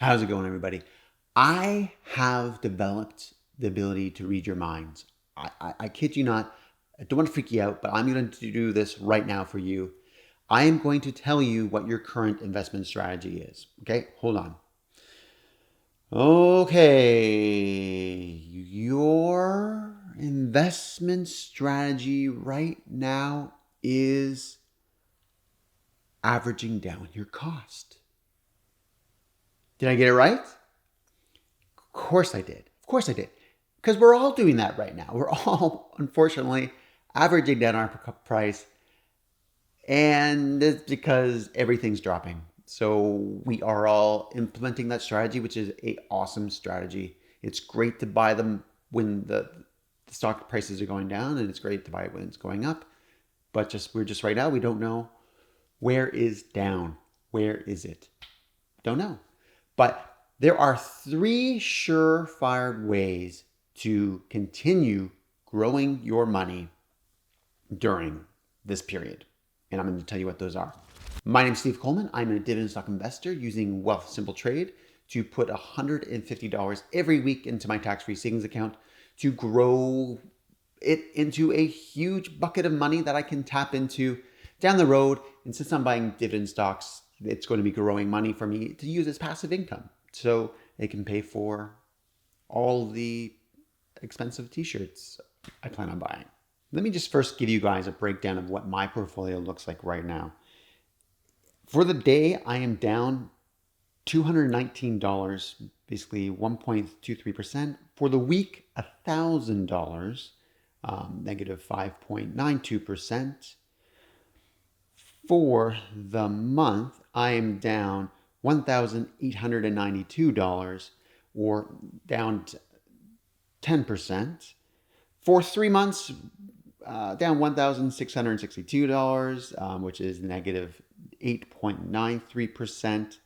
How's it going, everybody? I have developed the ability to read your minds. I kid you not. I don't want to freak you out, but I'm going to do this right now for you. I am going to tell you what your current investment strategy is. Okay, hold on. Okay, your investment strategy right now is averaging down your cost. Did I get it right? Of course I did. Of course I did. Because we're all doing that right now. We're all, unfortunately, averaging down our price. And it's because everything's dropping. So we are all implementing that strategy, which is a awesome strategy. It's great to buy them when the stock prices are going down, and it's great to buy it when it's going up. But we're just right now, we don't know where is down. Where is it? Don't know. But there are three surefire ways to continue growing your money during this period. And I'm going to tell you what those are. My name is Steve Coleman. I'm a dividend stock investor using Wealthsimple Trade to put $150 every week into my tax-free savings account to grow it into a huge bucket of money that I can tap into down the road. And since I'm buying dividend stocks, it's going to be growing money for me to use as passive income. So it can pay for all the expensive t-shirts I plan on buying. Let me just first give you guys a breakdown of what my portfolio looks like right now. For the day, I am down $219, basically 1.23%. For the week, $1,000, negative 5.92%. For the month, I am down $1,892, or down 10%. For 3 months, down $1,662, which is negative 8.93%.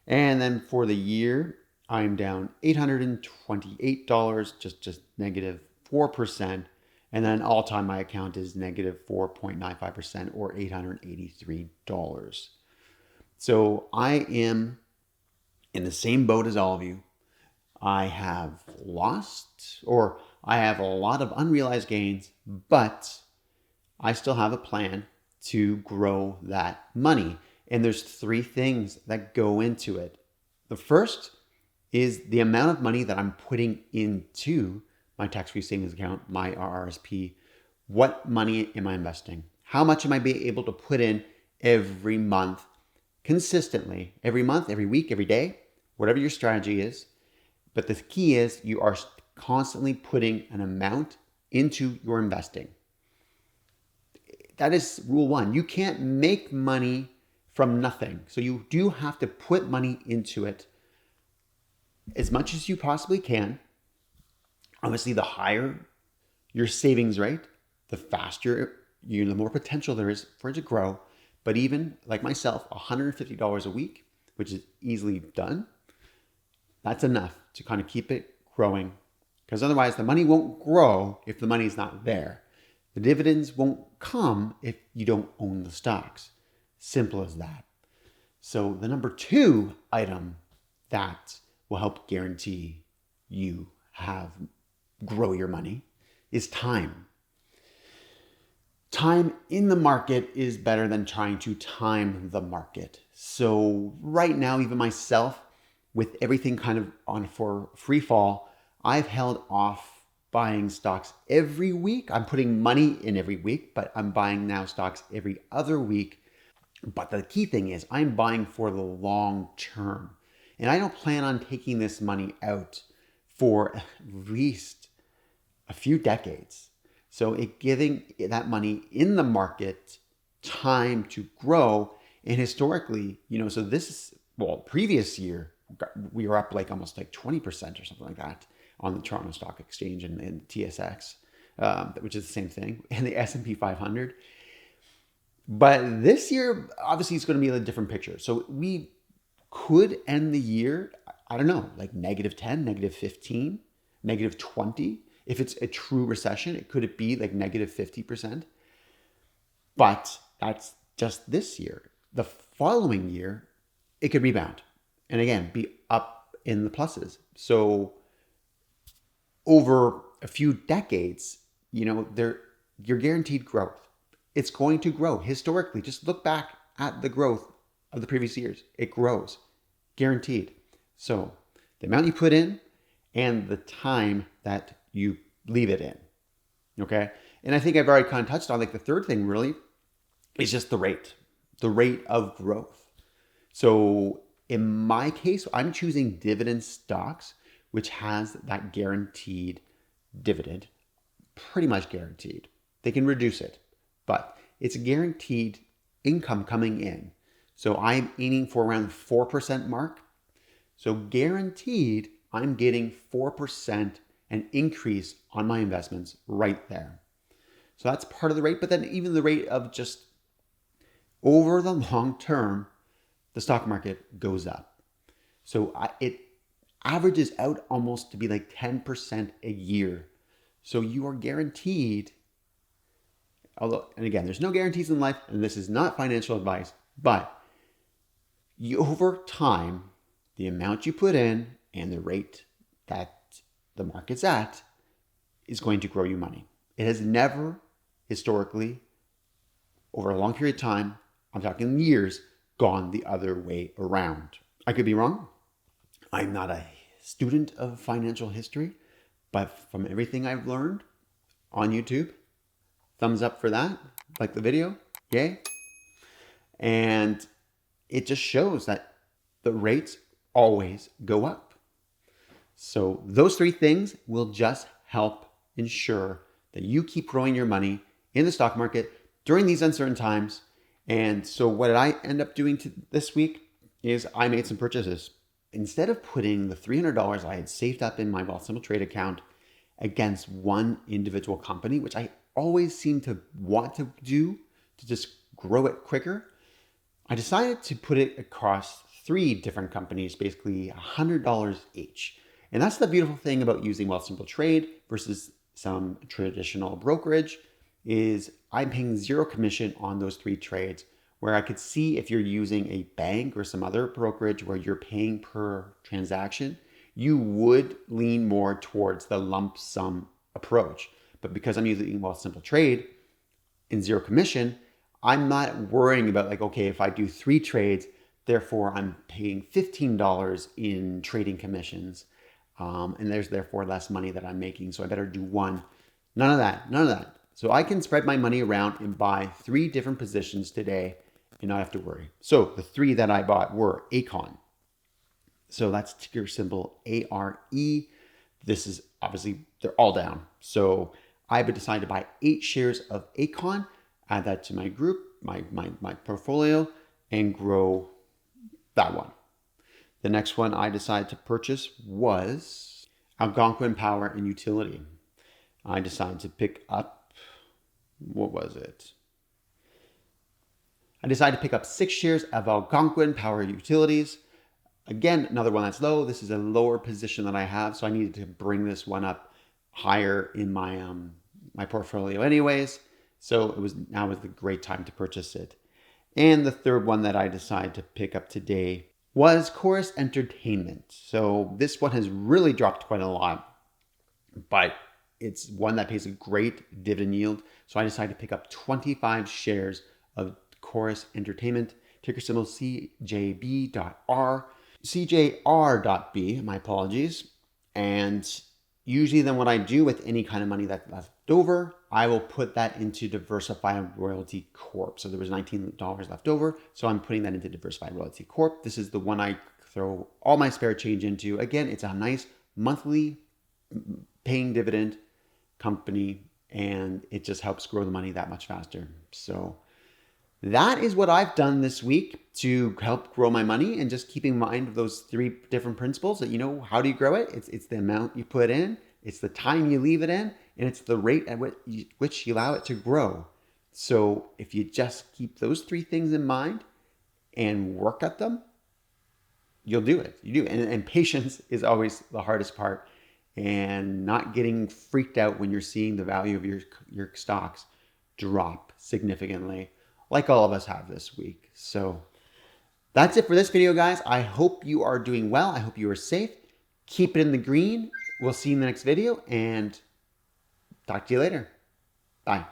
And then for the year, I'm down $828, just negative 4%. And then all time my account is negative 4.95%, or $883. So I am in the same boat as all of you. I have lost, or I have a lot of unrealized gains, but I still have a plan to grow that money. And there's three things that go into it. The first is the amount of money that I'm putting into my tax-free savings account, my RRSP. What money am I investing? How much am I be able to put in every month consistently? Every month, every week, every day, whatever your strategy is. But the key is you are constantly putting an amount into your investing. That is rule one. You can't make money from nothing. So you do have to put money into it as much as you possibly can. Obviously, the higher your savings rate, the faster the more potential there is for it to grow. But even like myself, $150 a week, which is easily done, that's enough to kind of keep it growing. Because otherwise, the money won't grow if the money's not there. The dividends won't come if you don't own the stocks. Simple as that. So the number two item that will help guarantee you grow your money is time. Time in the market is better than trying to time the market. So right now, even myself, with everything kind of on for free fall, I've held off buying stocks every week. I'm putting money in every week, but I'm buying now stocks every other week. But the key thing is I'm buying for the long term. And I don't plan on taking this money out for at least a few decades. So it giving that money in the market time to grow. And historically, so this is, previous year, we were up like almost like 20% or something like that on the Toronto Stock Exchange and TSX, which is the same thing, and the S&P 500. But this year, obviously, it's going to be a different picture. So we could end the year, I don't know, like negative 10, negative 15, negative 20. If it's a true recession, could it be like negative 50%? But that's just this year. The following year, it could rebound. and again, be up in the pluses. So over a few decades, you're guaranteed growth. It's going to grow historically. Just look back at the growth of the previous years. It grows, guaranteed. So the amount you put in and the time that you leave it in. Okay. And I think I've already kind of touched on like the third thing really is just the rate of growth. So in my case, I'm choosing dividend stocks, which has that guaranteed dividend, pretty much guaranteed. They can reduce it, but it's guaranteed income coming in. So I'm aiming for around the 4% mark. So guaranteed, I'm getting 4% an increase on my investments right there. So that's part of the rate, but then even the rate of just over the long term, the stock market goes up. So it averages out almost to be like 10% a year. So you are guaranteed, although, and again, there's no guarantees in life, and this is not financial advice, but over time, the amount you put in and the rate that the market's at is going to grow you money. It has never historically, over a long period of time, I'm talking years, gone the other way around. I could be wrong. I'm not a student of financial history, but from everything I've learned on YouTube, thumbs up for that, like the video, yay. And it just shows that the rates always go up. So those three things will just help ensure that you keep growing your money in the stock market during these uncertain times. And so what did I end up doing this week is I made some purchases. Instead of putting the $300 I had saved up in my Wealthsimple Trade account against one individual company, which I always seem to want to do to just grow it quicker, I decided to put it across 3 different companies, basically $100 each. And that's the beautiful thing about using Wealthsimple Trade versus some traditional brokerage is I'm paying 0 commission on those 3 trades, where I could see if you're using a bank or some other brokerage where you're paying per transaction, you would lean more towards the lump sum approach. But because I'm using Wealthsimple Trade in 0 commission, I'm not worrying about like, okay, if I do 3 trades, therefore I'm paying $15 in trading commissions. And there's therefore less money that I'm making. So I better do 1. None of that. So I can spread my money around and buy 3 different positions today and not have to worry. So the 3 that I bought were Aecon. So that's ticker symbol ARE. This is obviously, they're all down. So I would decide to buy 8 shares of Aecon, add that to my group, my portfolio, and grow that one. The next one I decided to purchase was Algonquin Power and Utility. I decided to pick up, what was it? I decided to pick up 6 shares of Algonquin Power Utilities. Again, another one that's low. This is a lower position that I have, so I needed to bring this one up higher in my my portfolio anyways. So now was the great time to purchase it. And the third one that I decided to pick up today was Chorus Entertainment. So this one has really dropped quite a lot, but it's one that pays a great dividend yield. So I decided to pick up 25 shares of Chorus Entertainment, ticker symbol CJB.R. CJR.B, my apologies. And usually then what I do with any kind of money that's left over, I will put that into Diversified Royalty Corp. So there was $19 left over. So I'm putting that into Diversified Royalty Corp. This is the one I throw all my spare change into. Again, it's a nice monthly paying dividend company, and it just helps grow the money that much faster. So that is what I've done this week to help grow my money, and just keeping in mind of those 3 different principles that, how do you grow it? It's the amount you put in, it's the time you leave it in, and it's the rate at which you allow it to grow. So if you just keep those 3 things in mind and work at them, you'll do it. You do. And patience is always the hardest part, and not getting freaked out when you're seeing the value of your stocks drop significantly, like all of us have this week. So That's it for this video, guys. I hope you are doing well. I hope you are safe. Keep it in the green. We'll see you in the next video, and talk to you later. Bye.